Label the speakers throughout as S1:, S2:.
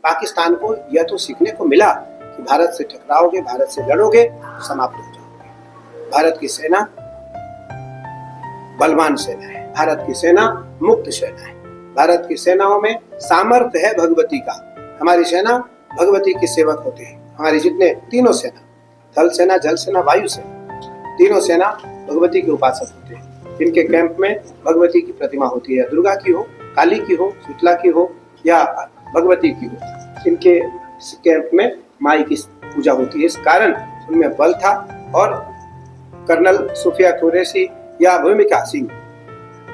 S1: पाकिस्तान को यह तो सीखने को मिला कि भारत से टकराओगे, भारत से लड़ोगे, समाप्त हो जाओगे। भारत की सेना बलवान सेना है, भारत की सेना मुक्त सेना है, भारत की सेनाओं में सामर्थ्य है भगवती का। हमारी सेना भगवती के सेवक होते हैं। हमारी जितने तीनों सेना, थल सेना, जल सेना, वायु सेना, तीनों सेना भगवती के उपासक होते हैं। इनके कैंप में भगवती की प्रतिमा होती है, दुर्गा की हो, काली की हो, शीतला की हो या भगवती की हो। इनके कैंप में माई की पूजा होती है। इस कारण उनमें बल था। और कर्नल सुफिया कुरैशी या भूमिका सिंह,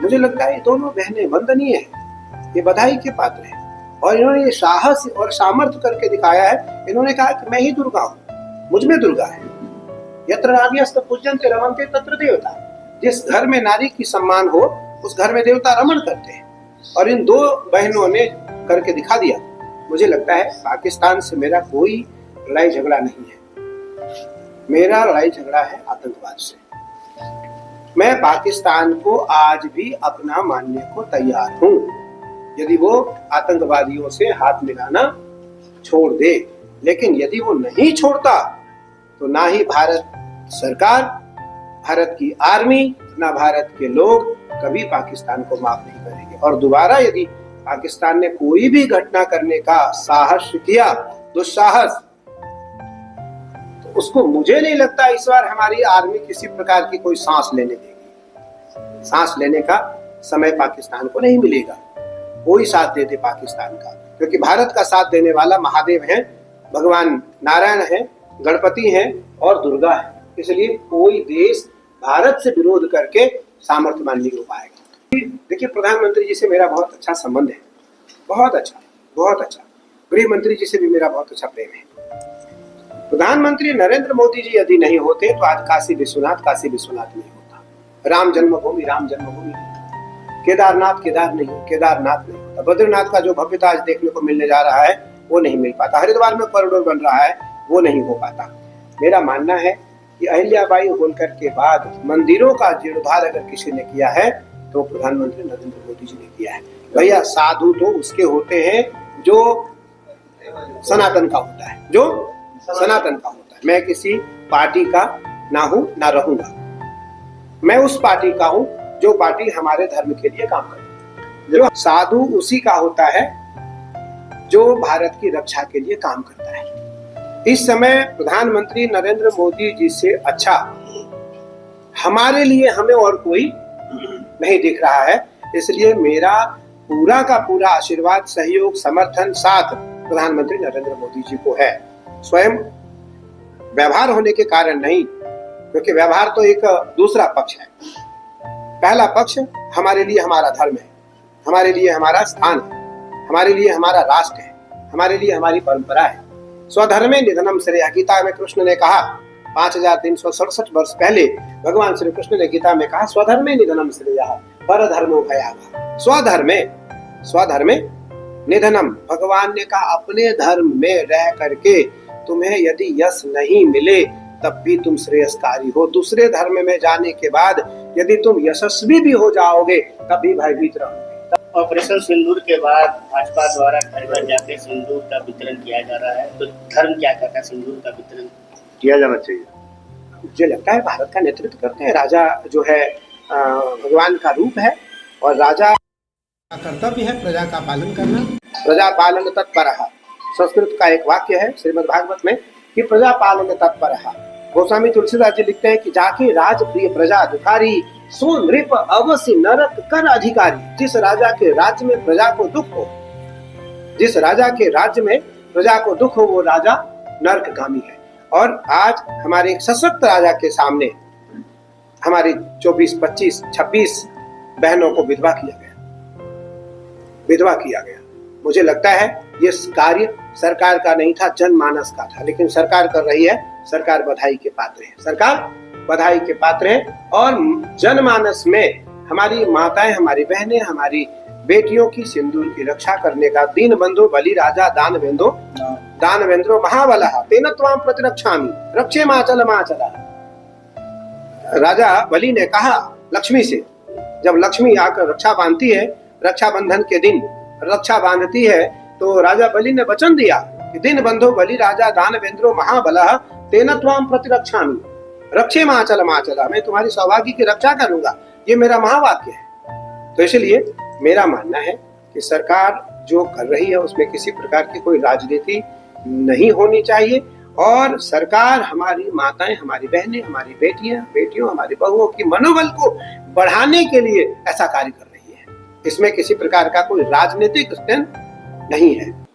S1: मुझे लगता है ये दोनों बहनें वंदनीय हैं, ये बधाई के पात्र हैं। और इन्होंने ये साहस और सामर्थ्य करके दिखाया है। इन्होंने कहा कि मैं ही दुर्गा हूँ, मुझ में दुर्गा है। यत्र नार्यस्त पूज्यन्ते रमन्ते तत्र देवता। जिस घर में नारी की सम्मान हो उस घर में देवता रमण करते हैं। और इन दो बहनों ने करके दिखा दिया। मुझे लगता है पाकिस्तान से मेरा कोई लड़ाई झगड़ा नहीं है। मेरा लड़ाई झगड़ा है आतंकवाद से। मैं पाकिस्तान को आज भी अपना मानने को तैयार हूं, यदि वो आतंकवादियों से हाथ मिलाना छोड़ दे। लेकिन यदि वो नहीं छोड़ता तो ना ही भारत सरकार, भारत की आर्मी, ना भारत के लोग कभी पाकिस्तान को माफ नहीं करेंगे। और दोबारा यदि पाकिस्तान ने कोई भी घटना करने का साहस किया, दुस्साहस, तो उसको मुझे नहीं लगता इस बार हमारी आर्मी किसी प्रकार की कोई सांस लेने देगी। सांस लेने का समय पाकिस्तान को नहीं मिलेगा। कोई साथ दे दे पाकिस्तान का, क्योंकि भारत का साथ देने वाला महादेव है, भगवान नारायण है, गणपति है और दुर्गा है। इसलिए कोई देश भारत से विरोध करके सामर्थ्यवान नहीं हो पाएगा। देखिए, प्रधानमंत्री जी से मेरा बहुत अच्छा संबंध है, बहुत अच्छा, बहुत अच्छा। गृह मंत्री जी से भी मेरा बहुत अच्छा प्रेम है। प्रधानमंत्री नरेंद्र मोदी जी यदि नहीं होते तो आज काशी विश्वनाथ नहीं होता, राम जन्मभूमि केदारनाथ नहीं होता, बद्रीनाथ का जो भव्यता आज देखने को मिलने जा रहा है वो नहीं मिल पाता, हरिद्वार में कॉरिडोर बन रहा है वो नहीं हो पाता। मेरा मानना है कि अहिल्याबाई होलकर के बाद मंदिरों का जीर्णोद्धार अगर किसी ने किया है तो प्रधानमंत्री नरेंद्र मोदी जी ने किया है। भैया, साधु तो उसके होते हैं जो सनातन का होता है, जो सनातन का होता है। मैं किसी पार्टी का ना हूं ना रहूंगा। मैं उस पार्टी का हूं जो पार्टी हमारे धर्म के लिए काम करती है। जो साधु उसी का होता है जो भारत की रक्षा के लिए काम करता है। इस समय प्रधानमंत्री नरेंद्र मोदी जी से अच्छा हमारे लिए हमें और कोई नहीं दिख रहा है। इसलिए मेरा पूरा का पूरा आशीर्वाद, सहयोग, समर्थन, साथ प्रधानमंत्री नरेंद्र मोदी जी को है। स्वयं व्यवहार होने के कारण नहीं, क्योंकि व्यवहार तो एक दूसरा पक्ष है। पहला पक्ष हमारे लिए हमारा धर्म है, हमारे लिए हमारा स्थान है, हमारे लिए हमारा राष्ट्र है, हमारे लिए हमारी परंपरा है। स्वधर्मे निधनम श्रेयः, गीता में कृष्ण ने कहा 5367 वर्ष पहले भगवान श्री कृष्ण ने गीता में कहा, स्वधर्मे निधनम श्रेयः परधर्मो भयावह। स्वधर्मे निधनम, भगवान ने कहा अपने धर्म में रह करके तुम्हें यदि यश नहीं मिले तब भी तुम श्रेयस्कारी हो। दूसरे धर्म में जाने के बाद यदि तुम यशस्वी भी हो जाओगे तब भी भयभीत रहोगे।
S2: ऑपरेशन सिंदूर के बाद भाजपा द्वारा घर घर जाकर सिंदूर का वितरण किया जा रहा है, तो धर्म क्या कहता है? सिंदूर का वितरण
S3: किया जाना चाहिए।
S1: मुझे लगता है भारत का नेतृत्व करते हैं राजा, जो है भगवान का रूप है, और राजा का कर्तव्य है प्रजा का पालन करना। प्रजा पालन तत्परः, संस्कृत का एक वाक्य है श्रीमद् भागवत में कि प्रजा पालन तत्परः। गोस्वामी तुलसीदास जी लिखते हैं कि जाके राज प्रिय प्रजा दुखारी, सो नृप अवश्य नरक कर अधिकारी। जिस राजा के राज्य में प्रजा को दुख हो, जिस राजा के राज्य में प्रजा को दुख हो, वो राजा नरकगामी है। और आज हमारे सशक्त राजा के सामने हमारी 24, 25, 26 बहनों को विधवा किया गया। मुझे लगता है ये कार्य सरकार का नहीं था, जनमानस का था, लेकिन सरकार कर रही है। सरकार बधाई के पात्र है, सरकार बधाई के पात्र है। और जनमानस में हमारी माताएं, हमारी बहनें, हमारी बेटियों की सिंदूर की रक्षा करने का दीन बंधु बलि राजा दानवेंद्रो महाबलः तेन त्वां प्रतिरक्षामि रक्षे माचल माचला। राजा बलि ने कहा लक्ष्मी से, जब लक्ष्मी आकर रक्षा बांधती है, रक्षाबंधन के दिन रक्षा बांधती है, तो राजा बलि ने वचन दिया कि दिन बंधो बलि राजा दानवेंद्रो महाबलः तेन त्वाम प्रतिरक्षामि रक्षे माचल माचला, मैं तुम्हारी सौभाग्य की रक्षा करूंगा, ये मेरा महावाक्य है। तो इसलिए मेरा मानना है कि सरकार जो कर रही है उसमें किसी प्रकार की कोई राजनीति नहीं होनी चाहिए, और सरकार हमारी माताएं, हमारी बहनें, हमारी बेटियों, हमारी बहुओं की मनोबल को बढ़ाने के लिए ऐसा कार्य कर रही है। इसमें किसी प्रकार का कोई राजनीतिक स्टैंड नहीं है।